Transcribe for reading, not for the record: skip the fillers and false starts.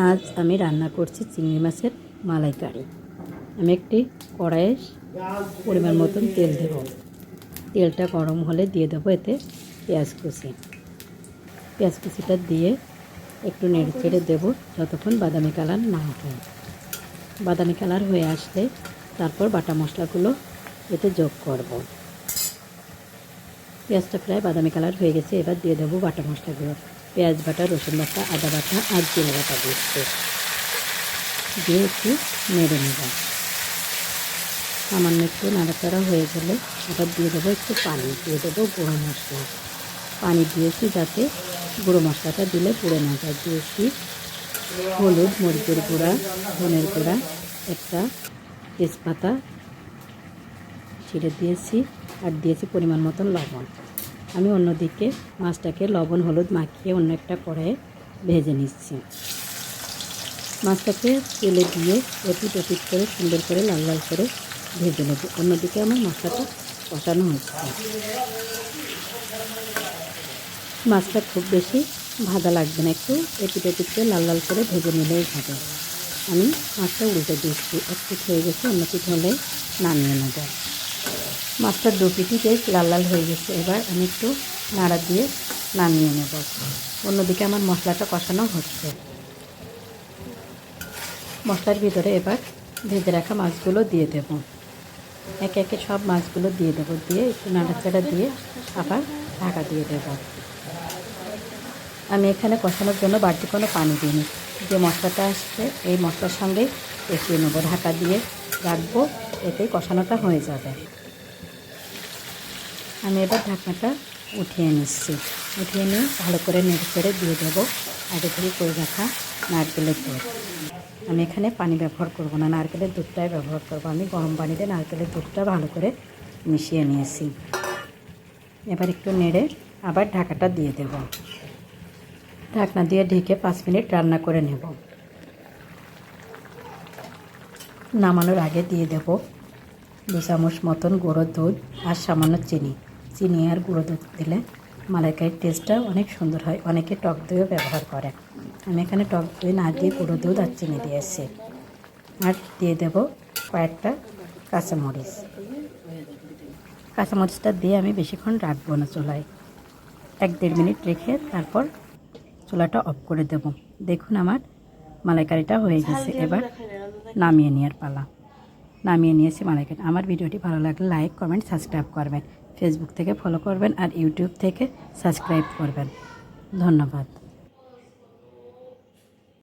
আজ আমি রান্না করছি চিংড়ি মাছের মালাইকারি। আমি একটি কড়াইয়ে পরিমাণ মতন তেল দেব। তেলটা গরম হলে দিয়ে দেবো এতে পেঁয়াজ কুচি। পেঁয়াজ কুচিটা দিয়ে একটু নেড়ে চেড়ে দেবো যতক্ষণ বাদামি কালার না হয়। বাদামি কালার হয়ে আসলে তারপর বাটা মশলাগুলো এতে যোগ করব। পেঁয়াজটা প্রায় বাদামি কালার হয়ে গেছে, এবার দিয়ে দেবো বাটা মশলাগুলো। পেঁয়াজ বাটা, রসুন বাটা, আদা বাটা আর জিরা বাটা দিচ্ছি, দিয়ে একটু নেড়ে নেব। সামান্য একটু নাড়াচাড়া হয়ে গেলে এবার দিয়ে দেবো একটু পানি, দিয়ে দেবো গুঁড়ো মশলা। পানি দিয়েছি যাতে গুঁড়ো মশলাটা দিলে পুড়ে না যায়। দিয়েছি হলুদ, মরিচের গুঁড়া, ধনের গুঁড়া, একটা তেজপাতা ছিঁড়ে দিয়েছি আর দিয়েছি পরিমাণ মতন লবণ। আমি অন্যদিকে মাছটাকে লবণ হলুদ মাখিয়ে অন্য একটা কড়াইয়ে ভেজে নিচ্ছি। মাছটাকে তেলে দিয়ে এপিট ওপিট করে সুন্দর করে লাল লাল করে ভেজে নেব। অন্যদিকে আমার মশলাটা কষানো হচ্ছে। মাছটা খুব বেশি ভাজা লাগবে না, একটু এপিট ওপিট করে লাল লাল করে ভেজে নিলেই হবে। আমি মাছটা উল্টে দিচ্ছি, এক পিঠ হয়ে গেছে, অন্য পিঠ হলে নামিয়ে নেব। মাছটা দু পিঠই বেশ লাল লাল হয়ে গেছে, এবার আমি একটু নাড়া দিয়ে নামিয়ে নেব। অন্যদিকে আমার মশলাটা কষানো হচ্ছে। মশলার ভিতরে এবার ভেজে রাখা মাছগুলো দিয়ে দেব। একে একে সব মাছগুলো দিয়ে দেব, দিয়ে একটু নাড়াচাড়া দিয়ে আবার ঢাকা দিয়ে দেব। আমি এখানে কষানোর জন্য বাড়তি কোনো পানি দিইনি, যে মশলাটা আসছে এই মশলার সঙ্গেই কষিয়ে নেব। ঢাকা দিয়ে রাখবো, এতেই কষানোটা হয়ে যাবে। আমি এবার ঢাকনাটা উঠিয়ে নিচ্ছি। উঠিয়ে নিয়ে ভালো করে নেড়ে চেড়ে দিয়ে দেবো আগে থেকে করে রাখা নারকেলের দুধ। আমি এখানে পানি ব্যবহার করব না, নারকেলের দুধটাই ব্যবহার করব। আমি গরম পানিতে নারকেলের দুধটা ভালো করে মিশিয়ে নিয়েছি। এবার একটু নেড়ে আবার ঢাকাটা দিয়ে দেব। ঢাকনা দিয়ে ঢেকে 5 মিনিট রান্না করে নেব। নামানোর আগে দিয়ে দেব 2 চামচ মতন গুঁড়ো দুধ আর সামান্য চিনি। চিনি আর গুঁড়ো দুধ দিলে মালাইকারির টেস্টটা অনেক সুন্দর হয়। অনেকে টক দইও ব্যবহার করে। আমি এখানে টক দই না দিয়ে গুঁড়ো দুধ আর চিনি দিয়েছি। আর দিয়ে দেব কয়েকটা কাঁচামরিচ। কাঁচামরিচটা দিয়ে আমি বেশিক্ষণ রাখবো না চুলায়, 1-1.5 মিনিট রেখে তারপর চুলাটা অফ করে দেব। দেখুন আমার মালাইকারিটা হয়ে গেছে, এবার নামিয়ে নেওয়ার পালা। নামিয়ে নিয়েছি মালাইকারি। আমার ভিডিওটি ভালো লাগলে লাইক, কমেন্ট, সাবস্ক্রাইব করবেন। ফেসবুক থেকে ফলো করবেন আর ইউটিউব থেকে সাবস্ক্রাইব করবেন। ধন্যবাদ।